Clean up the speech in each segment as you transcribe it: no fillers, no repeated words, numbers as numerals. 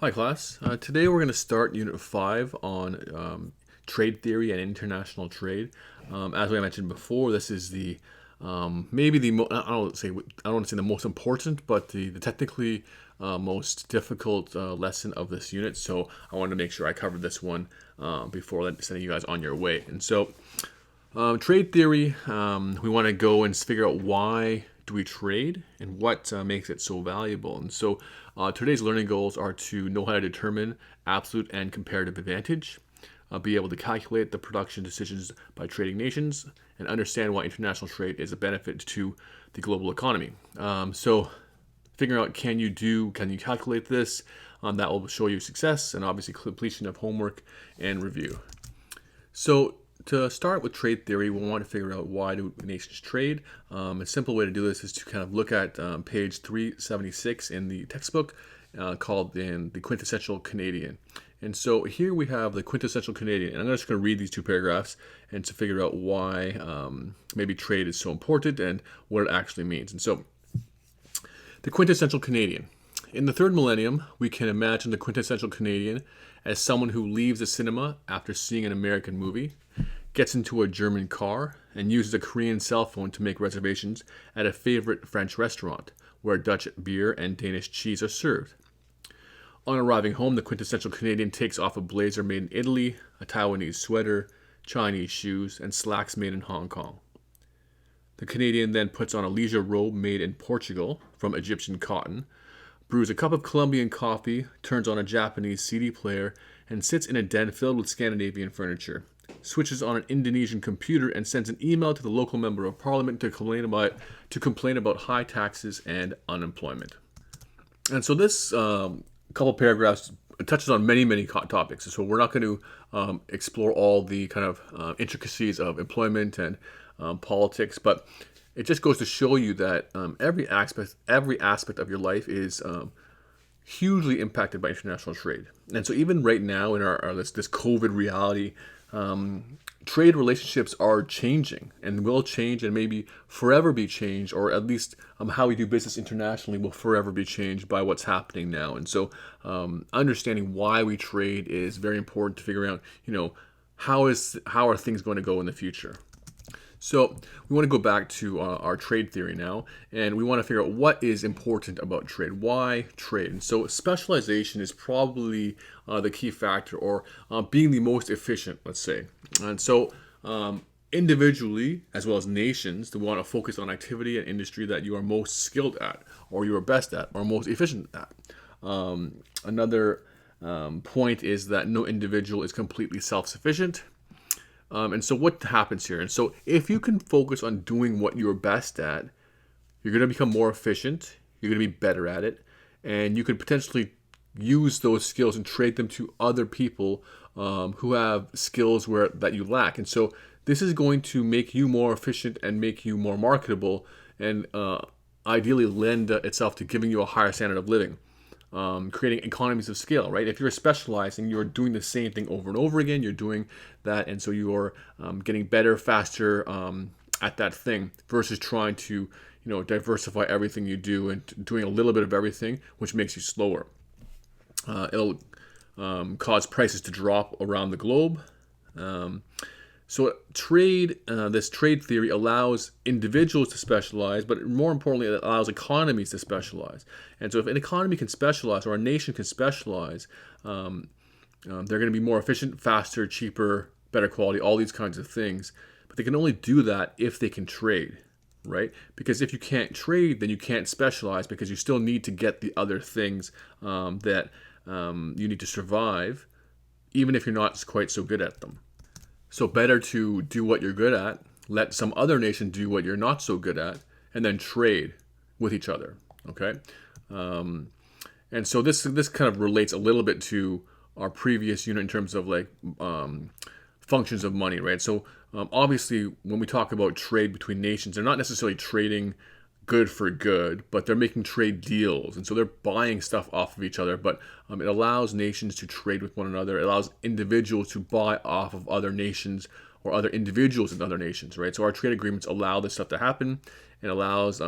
Hi, class. Today we're going to start Unit 5 on trade theory and international trade. As I mentioned before, this is the maybe the I don't want to say the most important, but the technically most difficult lesson of this unit. So I wanted to make sure I covered this one before sending you guys on your way. And so trade theory, we want to go and figure out why do we trade and what makes it so valuable. And so today's learning goals are to know how to determine absolute and comparative advantage, be able to calculate the production decisions by trading nations, and understand why international trade is a benefit to the global economy. So figuring out can you calculate this, that will show you success and obviously completion of homework and review. So to start with trade theory, we want to figure out why do nations trade. A simple way to do this is to kind of look at page 376 in the textbook called the Quintessential Canadian. And so here we have the Quintessential Canadian. And I'm just going to read these two paragraphs and to figure out why maybe trade is so important and what it actually means. And so the Quintessential Canadian. In the third millennium, we can imagine the quintessential Canadian as someone who leaves the cinema after seeing an American movie, gets into a German car, and uses a Korean cell phone to make reservations at a favorite French restaurant where Dutch beer and Danish cheese are served. On arriving home, the quintessential Canadian takes off a blazer made in Italy, a Taiwanese sweater, Chinese shoes, and slacks made in Hong Kong. The Canadian then puts on a leisure robe made in Portugal from Egyptian cotton, brews a cup of Colombian coffee, turns on a Japanese CD player, and sits in a den filled with Scandinavian furniture, switches on an Indonesian computer, and sends an email to the local member of parliament to complain about high taxes and unemployment. And so this couple paragraphs touches on many topics. So we're not going to explore all the kind of intricacies of employment and politics, but it just goes to show you that every aspect of your life is hugely impacted by international trade. And so even right now in this COVID reality, trade relationships are changing and will change and maybe forever be changed, or at least how we do business internationally will forever be changed by what's happening now. And so understanding why we trade is very important to figure out, how are things going to go in the future. So we want to go back to our trade theory now, and we want to figure out what is important about trade. Why trade? And so specialization is probably the key factor, or being the most efficient, let's say. And so individually, as well as nations, they want to focus on activity and industry that you are most skilled at, or you are best at, or most efficient at. Another point is that no individual is completely self-sufficient. And so what happens here? And so if you can focus on doing what you're best at, you're going to become more efficient, you're going to be better at it, and you could potentially use those skills and trade them to other people who have skills that you lack. And so this is going to make you more efficient and make you more marketable, and ideally lend itself to giving you a higher standard of living. Creating economies of scale, right? If you're specializing, you're doing the same thing over and over again. You're doing that, and so you're getting better, faster at that thing versus trying to, diversify everything you do and doing a little bit of everything, which makes you slower. It'll cause prices to drop around the globe. So this trade theory allows individuals to specialize, but more importantly, it allows economies to specialize. And so if an economy can specialize, or a nation can specialize, they're going to be more efficient, faster, cheaper, better quality, all these kinds of things. But they can only do that if they can trade, right? Because if you can't trade, then you can't specialize, because you still need to get the other things that you need to survive, even if you're not quite so good at them. So better to do what you're good at, let some other nation do what you're not so good at, and then trade with each other. Okay, and so this kind of relates a little bit to our previous unit in terms of functions of money, right? So obviously, when we talk about trade between nations, they're not necessarily trading good for good, but they're making trade deals, and so they're buying stuff off of each other. But it allows nations to trade with one another. It allows individuals to buy off of other nations or other individuals in other nations, right? So our trade agreements allow this stuff to happen. It allows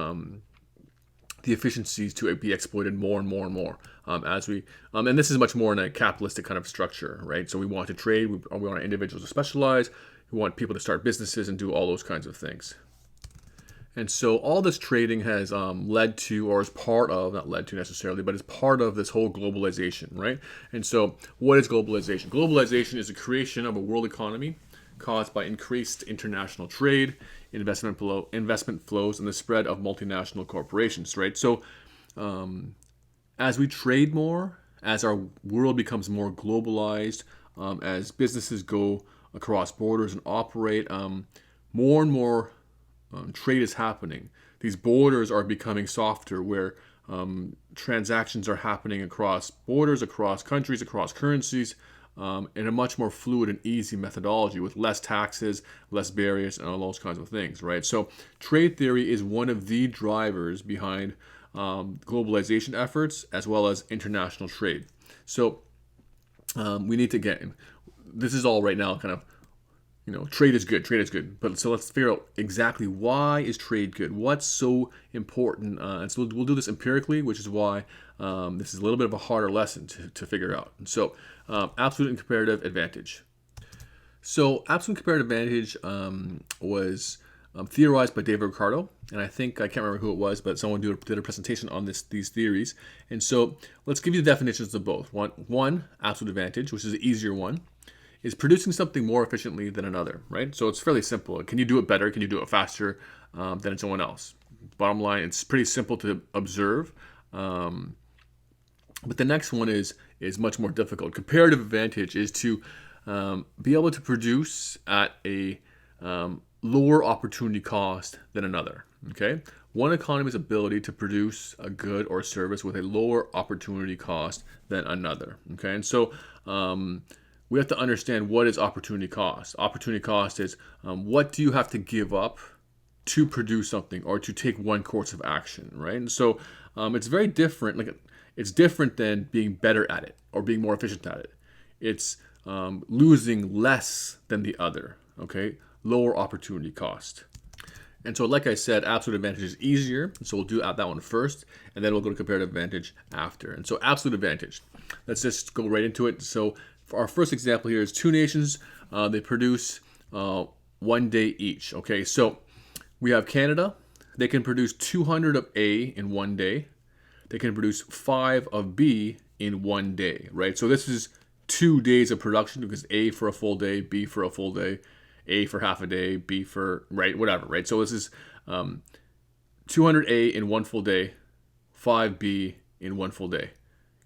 the efficiencies to be exploited more and more and more as we and this is much more in a capitalistic kind of structure, right? So we want to trade, we want individuals to specialize, we want people to start businesses and do all those kinds of things. And so all this trading has led to, or is part of, not led to necessarily, but is part of this whole globalization, right? And so what is globalization? Globalization is the creation of a world economy caused by increased international trade, investment flows, and the spread of multinational corporations, right? So as we trade more, as our world becomes more globalized, as businesses go across borders and operate, more and more trade is happening. These borders are becoming softer, where transactions are happening across borders, across countries, across currencies, in a much more fluid and easy methodology with less taxes, less barriers, and all those kinds of things, right? So trade theory is one of the drivers behind globalization efforts as well as international trade. So we need to get, this is all right now kind of, trade is good. But so let's figure out exactly why is trade good? What's so important? And so we'll do this empirically, which is why this is a little bit of a harder lesson to figure out. And so absolute and comparative advantage. So absolute comparative advantage was theorized by David Ricardo, and I can't remember who it was, but someone did a presentation on these theories. And so let's give you the definitions of both. One absolute advantage, which is the easier one, is producing something more efficiently than another, right? So it's fairly simple. Can you do it better? Can you do it faster than someone else? Bottom line, it's pretty simple to observe. But the next one is much more difficult. Comparative advantage is to be able to produce at a lower opportunity cost than another, okay? One economy's ability to produce a good or service with a lower opportunity cost than another, okay? And so we have to understand what is opportunity cost. Opportunity cost is what do you have to give up to produce something or to take one course of action, right? And so it's very different. It's different than being better at it or being more efficient at it. It's losing less than the other, okay? Lower opportunity cost. And so, like I said, absolute advantage is easier. So we'll do that one first, and then we'll go to comparative advantage after. And so absolute advantage. Let's just go right into it. So for our first example here is two nations. They produce 1 day each. Okay, so we have Canada. They can produce 200 of A in 1 day. They can produce 5 of B in 1 day, right? So this is 2 days of production because A for a full day, B for a full day, A for half a day, B for, right, whatever, right? So this is 200A in 1 full day, 5B in 1 full day.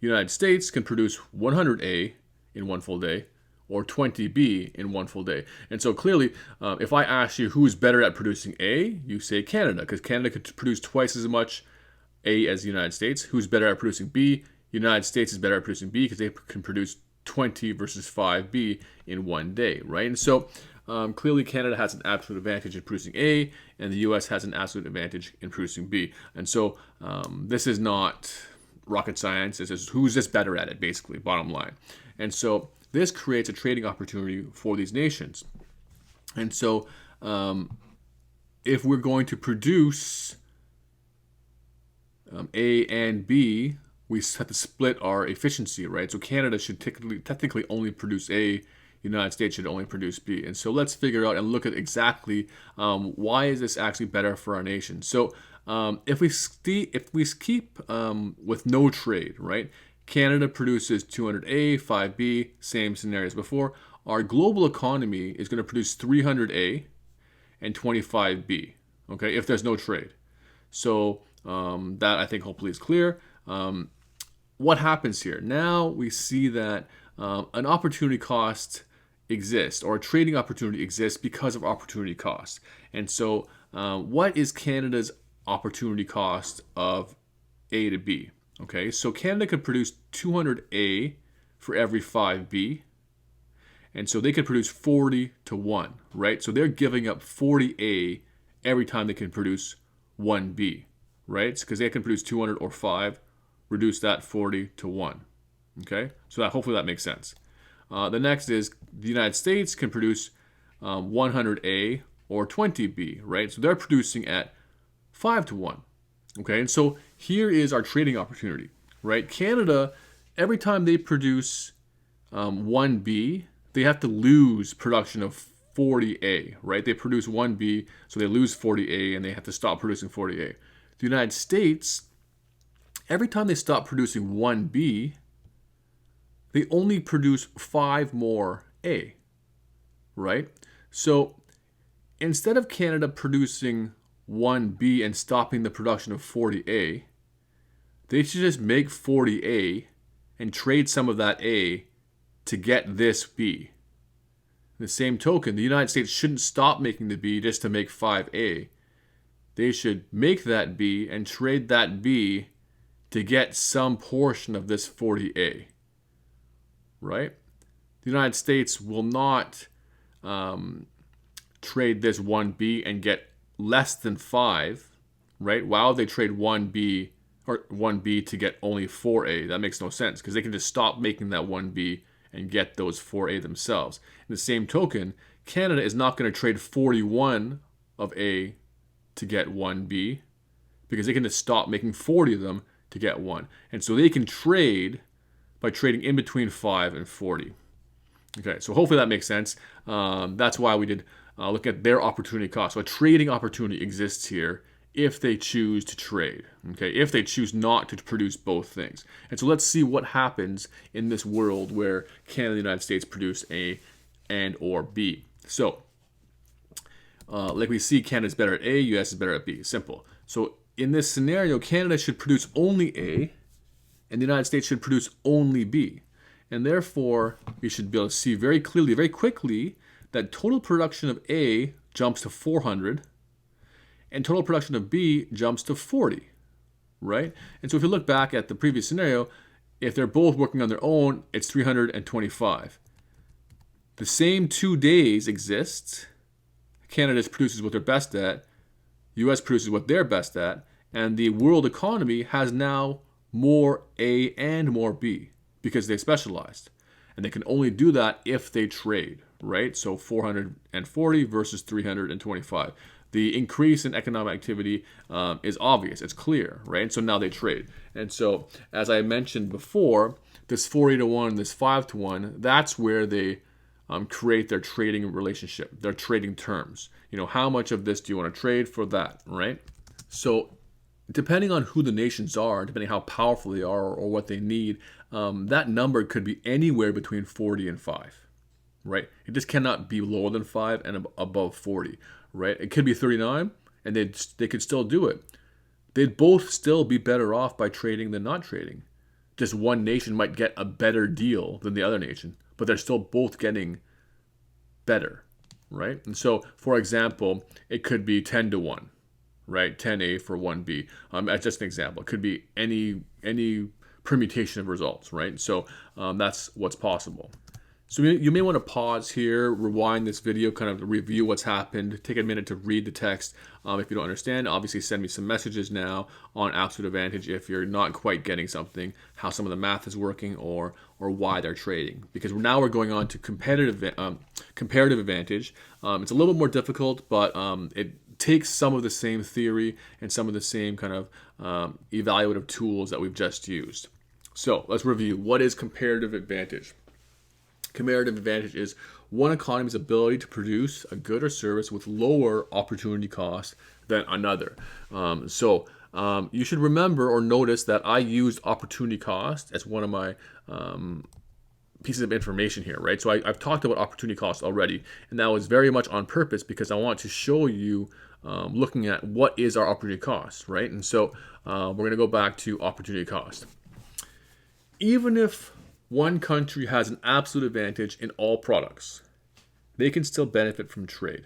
United States can produce 100A in 1 full day or 20B in 1 full day. And so clearly, if I ask you who's better at producing A, you say Canada, because Canada could produce twice as much A as the United States. Who's better at producing B? United States is better at producing B because they can produce 20 versus 5B in 1 day, right? And so clearly Canada has an absolute advantage in producing A, and the US has an absolute advantage in producing B. And so this is not rocket science. This is who's just better at it, basically, bottom line. And so this creates a trading opportunity for these nations. And so if we're going to produce A and B, we have to split our efficiency, right? So Canada should technically only produce A, United States should only produce B. And so let's figure out and look at exactly why is this actually better for our nation. So if we keep with no trade, right? Canada produces 200A, 5B, same scenario as before. Our global economy is going to produce 300A and 25B, okay, if there's no trade. So that I think hopefully is clear. What happens here? Now we see that an opportunity cost exists, or a trading opportunity exists because of opportunity cost. And so what is Canada's opportunity cost of A to B? Okay, so Canada could produce 200A for every 5B. And so they could produce 40 to 1, right? So they're giving up 40A every time they can produce 1B, right? Because they can produce 200 or 5, reduce that 40 to 1. Okay, so hopefully that makes sense. The next is the United States can produce 100A or 20B, right? So they're producing at 5 to 1. Okay, and so here is our trading opportunity, right? Canada, every time they produce 1B, they have to lose production of 40A, right? They produce 1B, so they lose 40A and they have to stop producing 40A. The United States, every time they stop producing 1B, they only produce 5 more A, right? So instead of Canada producing 1B and stopping the production of 40A, they should just make 40A and trade some of that A to get this B. In the same token, the United States shouldn't stop making the B just to make 5A. They should make that B and trade that B to get some portion of this 40A, right? The United States will not trade this 1B and get less than 5, right? While they trade 1B or 1B to get only 4A. That makes no sense because they can just stop making that 1B and get those 4A themselves. In the same token, Canada is not going to trade 41 of A to get 1B because they can just stop making 40 of them to get 1. And so they can trade by trading in between 5 and 40. Okay, so hopefully that makes sense. That's why we did look at their opportunity cost. So a trading opportunity exists here if they choose to trade, okay, if they choose not to produce both things. And so let's see what happens in this world where Canada and the United States produce A and or B. So, like we see, Canada's better at A, US is better at B. Simple. So in this scenario, Canada should produce only A, and the United States should produce only B. And therefore, we should be able to see very clearly, very quickly, that total production of A jumps to 400, and total production of B jumps to 40, right? And so if you look back at the previous scenario, if they're both working on their own, it's 325. The same 2 days exist. Canada produces what they're best at, US produces what they're best at, and the world economy has now more A and more B because they specialized. And they can only do that if they trade, right? So 440 versus 325. The increase in economic activity is obvious. It's clear, right? And so now they trade. And so, as I mentioned before, this 40 to 1, this 5 to 1, that's where they create their trading relationship, their trading terms. You know, how much of this do you want to trade for that, right? So, depending on who the nations are, depending how powerful they are or what they need, that number could be anywhere between 40 and 5, right? It just cannot be lower than 5 and above 40, right? It could be 39, and they could still do it. They'd both still be better off by trading than not trading. Just one nation might get a better deal than the other nation, but they're still both getting better, right? And so, for example, it could be 10 to 1, right? 10A for 1B. That's just an example. It could be any permutation of results, right? So that's what's possible. So you may want to pause here, rewind this video, kind of review what's happened, take a minute to read the text. If you don't understand, obviously send me some messages now on Absolute Advantage if you're not quite getting something, how some of the math is working, or why they're trading. Because now we're going on to comparative advantage. It's a little bit more difficult, but it takes some of the same theory and some of the same kind of evaluative tools that we've just used. So let's review. What is comparative advantage? Comparative advantage is one economy's ability to produce a good or service with lower opportunity cost than another. So you should remember or notice that I used opportunity cost as one of my pieces of information here, right? So I've talked about opportunity cost already, and that was very much on purpose because I want to show you looking at what is our opportunity cost, right? And so we're going to go back to opportunity cost. Even if one country has an absolute advantage in all products, they can still benefit from trade.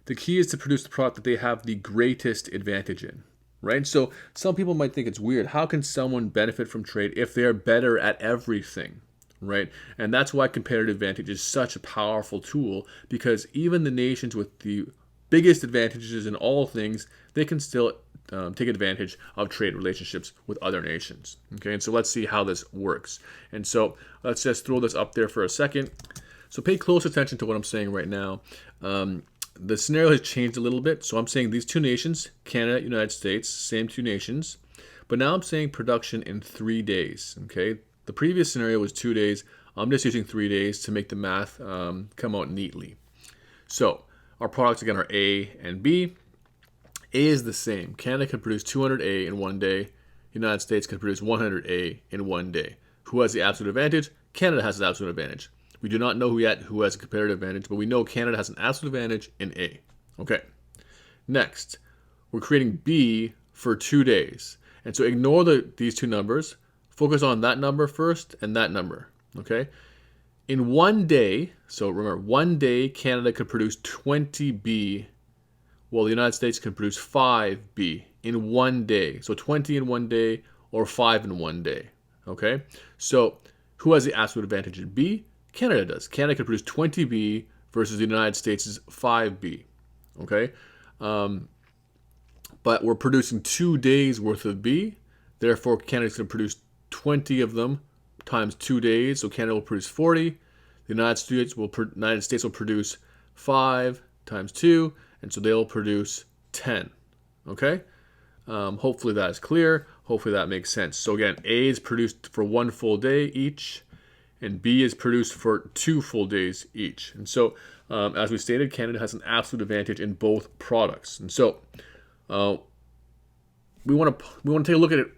The key is to produce the product that they have the greatest advantage in, right? So some people might think it's weird. How can someone benefit from trade if they're better at everything, right? And that's why comparative advantage is such a powerful tool, because even the nations with the biggest advantages in all things, they can still take advantage of trade relationships with other nations. Okay, and so let's see how this works. And so let's just throw this up there for a second. So pay close attention to what I'm saying right now. the scenario has changed a little bit. So I'm saying these two nations, Canada, United States, same two nations. But now I'm saying production in 3 days. Okay. The previous scenario was 2 days. I'm just using 3 days to make the math come out neatly. So our products again are A and B. A is the same. Canada can produce 200A in 1 day. United States can produce 100A in 1 day. Who has the absolute advantage? Canada has the absolute advantage. We do not know who has a comparative advantage, but we know Canada has an absolute advantage in A. Okay. Next, we're creating B for 2 days. And so ignore these two numbers. Focus on that number first and that number. Okay. In 1 day, so remember, 1 day Canada could produce 20B, while the United States can produce 5B in 1 day. So 20 in 1 day or 5 in 1 day. Okay. So who has the absolute advantage in B? Canada does. Canada can produce 20B versus the United States' 5B. Okay. But we're producing 2 days worth of B. Therefore, Canada's going to produce 20 of them times 2 days. So Canada will produce 40. The United States will produce 5 times 2. And so they'll produce 10. Okay. Hopefully that is clear. Hopefully that makes sense. So again, A is produced for 1 full day each, and B is produced for 2 full days each. And so, as we stated, Canada has an absolute advantage in both products. And so, we want to take a look at it.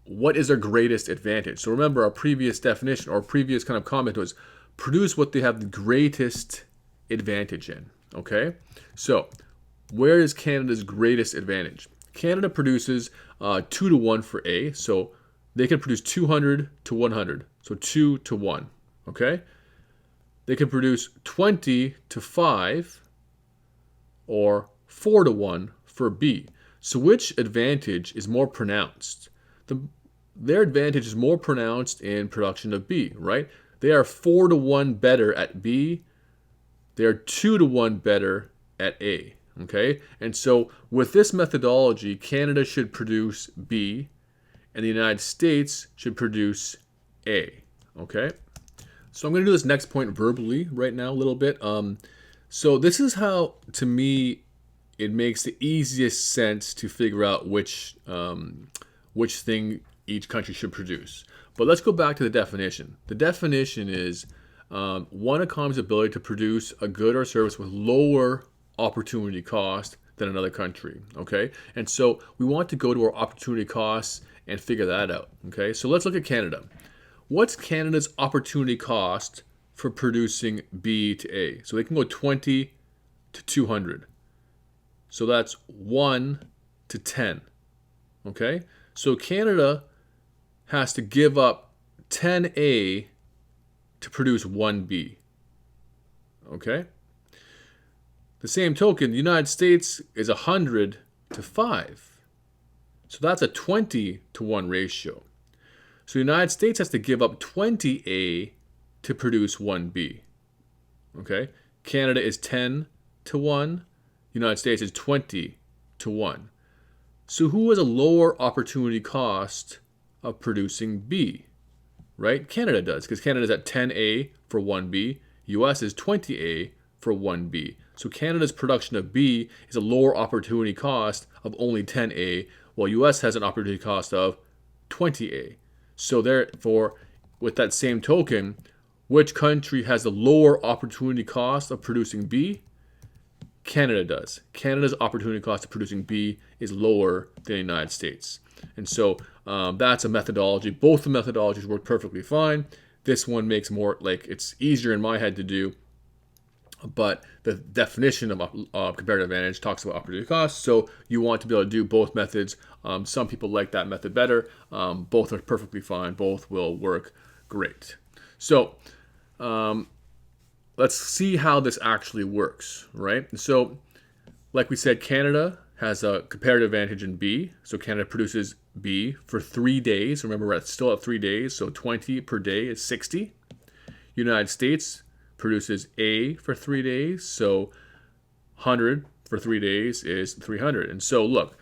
What is their greatest advantage? So remember, our previous definition or previous kind of comment was produce what they have the greatest advantage in. Okay, so where is Canada's greatest advantage? Canada produces 2 to 1 for A, so they can produce 200 to 100, so 2 to 1. Okay, they can produce 20 to 5 or 4 to 1 for B. So which advantage is more pronounced? Their advantage is more pronounced in production of B, right? They are 4 to 1 better at B. They are 2 to 1 better at A. Okay? And so with this methodology, Canada should produce B and the United States should produce A. Okay? So I'm going to do this next point verbally right now a little bit. So this is how, to me, it makes the easiest sense to figure out which thing each country should produce. But let's go back to the definition. The definition is one economy's ability to produce a good or service with lower opportunity cost than another country. Okay? And so we want to go to our opportunity costs and figure that out. Okay? So let's look at Canada. What's Canada's opportunity cost for producing B to A? So they can go 20 to 200. So that's 1 to 10. Okay? So Canada has to give up 10A to produce 1B. Okay? The same token, the United States is 100 to 5. So that's a 20 to 1 ratio. So the United States has to give up 20A to produce 1B. Okay? Canada is 10 to 1. United States is 20 to 1. So who has a lower opportunity cost of producing B? Right? Canada does, because Canada is at 10A for 1B. US is 20A for 1B. So Canada's production of B is a lower opportunity cost of only 10A, while US has an opportunity cost of 20A. So therefore, with that same token, which country has the lower opportunity cost of producing B? Canada does. Canada's opportunity cost of producing B is lower than the United States. And so that's a methodology. Both the methodologies work perfectly fine. This one makes more, like, it's easier in my head to do. But the definition of comparative advantage talks about opportunity cost. So you want to be able to do both methods. Some people like that method better. Both are perfectly fine. Both will work great. So let's see how this actually works, right? So like we said, Canada has a comparative advantage in B. So Canada produces B for 3 days. Remember, we're still at 3 days. So 20 per day is 60. United States produces A for 3 days. So 100 for 3 days is 300. And so look,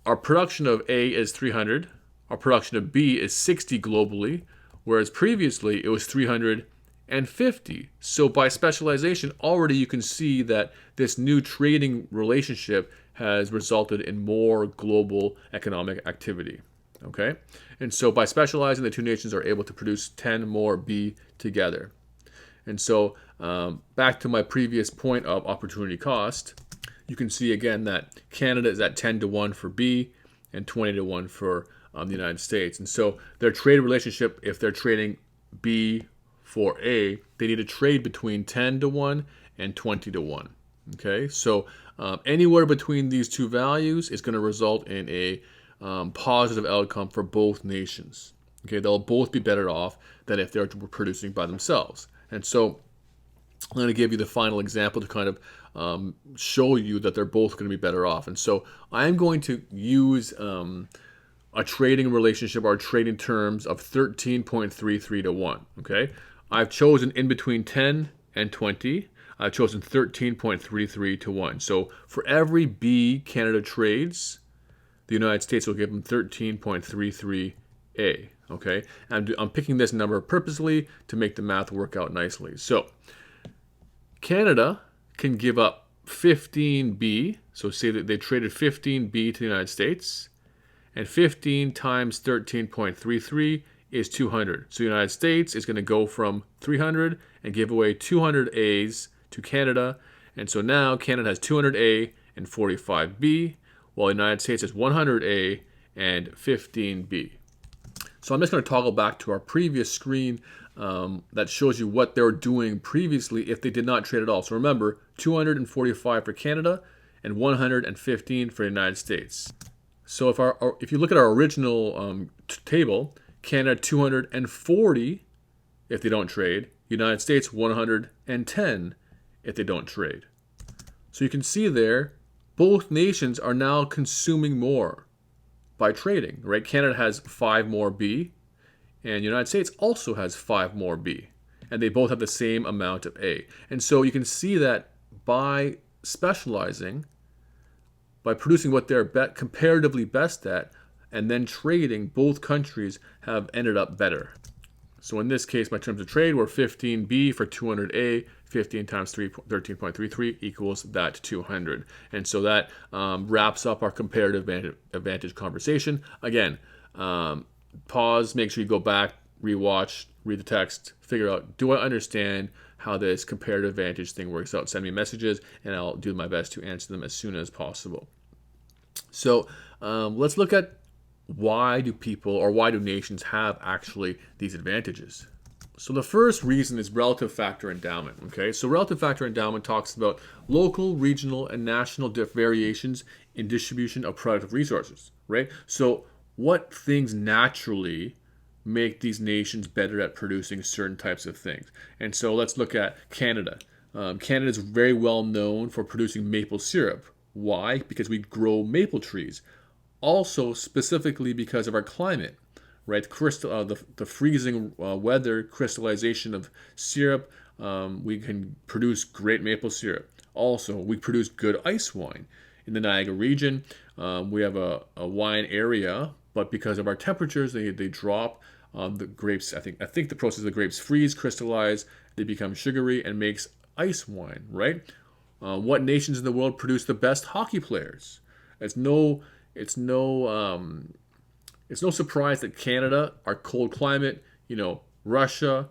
our production of A is 300. Our production of B is 60 globally, whereas previously it was 300 and 50. So by specialization, already you can see that this new trading relationship has resulted in more global economic activity. Okay? And so by specializing, the two nations are able to produce 10 more B together. And so back to my previous point of opportunity cost, you can see again that Canada is at 10 to 1 for B and 20 to 1 for the United States. And so their trade relationship, if they're trading B for A, they need to trade between 10 to 1 and 20 to 1. Okay, so anywhere between these two values is going to result in a positive outcome for both nations. Okay, they'll both be better off than if they're producing by themselves. And so I'm going to give you the final example to kind of show you that they're both going to be better off. And so I'm going to use a trading relationship or trading terms of 13.33 to 1. Okay, I've chosen in between 10 and 20. I've chosen 13.33 to 1. So for every B Canada trades, the United States will give them 13.33 A. Okay, and I'm picking this number purposely to make the math work out nicely. So Canada can give up 15B. So say that they traded 15B to the United States, and 15 times 13.33 is 200. So the United States is going to go from 300 and give away 200 A's to Canada. And so now Canada has 200 A and 45 B, while the United States has 100 A and 15 B. So I'm just going to toggle back to our previous screen that shows you what they were doing previously if they did not trade at all. So remember, 245 for Canada and 115 for the United States. So if you look at our original table, Canada 240 if they don't trade, United States 110 if they don't trade. So you can see there, both nations are now consuming more by trading, right? Canada has 5 more B, and the United States also has 5 more B, and they both have the same amount of A. And so you can see that by specializing, by producing what they're comparatively best at, and then trading, both countries have ended up better. So in this case, my terms of trade were 15B for 200A, 15 times 13.33 equals that 200. And so that wraps up our comparative advantage conversation. Again, pause, make sure you go back, rewatch, read the text, figure out, do I understand how this comparative advantage thing works out? Send me messages, and I'll do my best to answer them as soon as possible. So let's look at why do nations have actually these advantages? So the first reason is relative factor endowment. Okay, so relative factor endowment talks about local, regional, and national variations in distribution of productive resources, right? So what things naturally make these nations better at producing certain types of things? And so let's look at Canada. Canada is very well known for producing maple syrup. Why? Because we grow maple trees. Also, specifically because of our climate, right? The freezing weather, crystallization of syrup, we can produce great maple syrup. Also, we produce good ice wine. In the Niagara region, we have a wine area, but because of our temperatures, they drop. The grapes, I think the process of the grapes freeze, crystallize, they become sugary, and makes ice wine, right? What nations in the world produce the best hockey players? It's no surprise that Canada, our cold climate, Russia,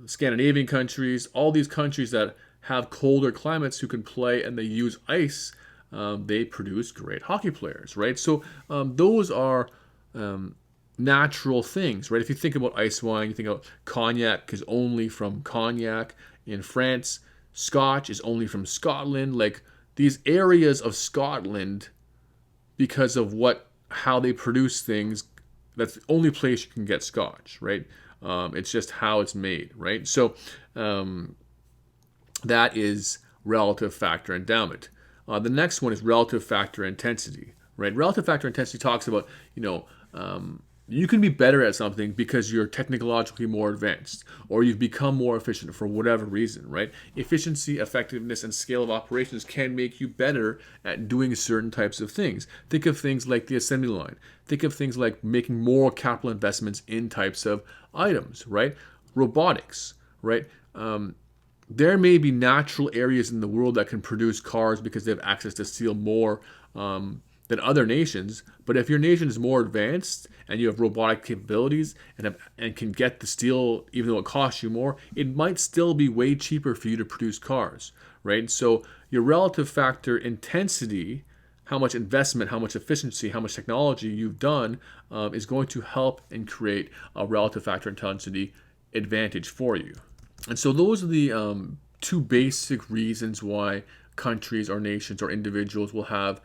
Scandinavian countries, all these countries that have colder climates who can play and they use ice, they produce great hockey players, right? So those are natural things, right? If you think about ice wine, you think about cognac is only from Cognac in France. Scotch is only from Scotland. Like these areas of Scotland, because of how they produce things, that's the only place you can get Scotch, right? It's just how it's made, right? So that is relative factor endowment. The next one is relative factor intensity, right? Relative factor intensity talks about, you can be better at something because you're technologically more advanced, or you've become more efficient for whatever reason, right? Efficiency, effectiveness, and scale of operations can make you better at doing certain types of things. Think of things like the assembly line. Think of things like making more capital investments in types of items, right? Robotics. right? There may be natural areas in the world that can produce cars because they have access to steel more than other nations. But if your nation is more advanced and you have robotic capabilities and can get the steel, even though it costs you more, it might still be way cheaper for you to produce cars, right? So your relative factor intensity, how much investment, how much efficiency, how much technology you've done, is going to help and create a relative factor intensity advantage for you. And so those are the two basic reasons why countries or nations or individuals will have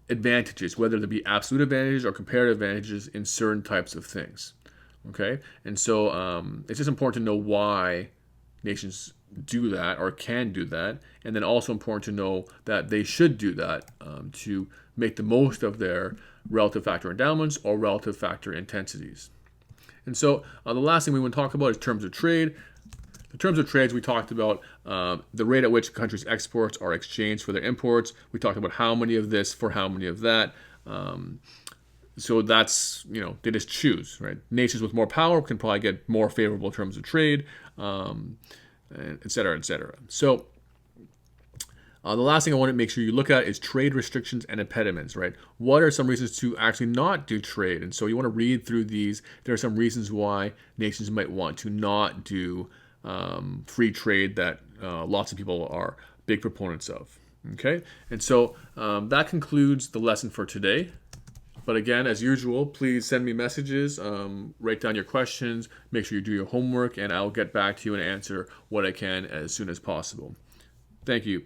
advantages, whether they be absolute advantages or comparative advantages in certain types of things. Okay, and so it's just important to know why nations do that or can do that, and then also important to know that they should do that to make the most of their relative factor endowments or relative factor intensities. And so the last thing we want to talk about is terms of trade. The terms of trades, we talked about the rate at which a country's exports are exchanged for their imports. We talked about how many of this for how many of that. So that's, they just choose, right? Nations with more power can probably get more favorable terms of trade, et cetera, et cetera. So the last thing I want to make sure you look at is trade restrictions and impediments, right? What are some reasons to actually not do trade? And so you want to read through these. There are some reasons why nations might want to not do free trade that lots of people are big proponents of. Okay, and so that concludes the lesson for today. But again, as usual, please send me messages, write down your questions, make sure you do your homework, and I'll get back to you and answer what I can as soon as possible. Thank you.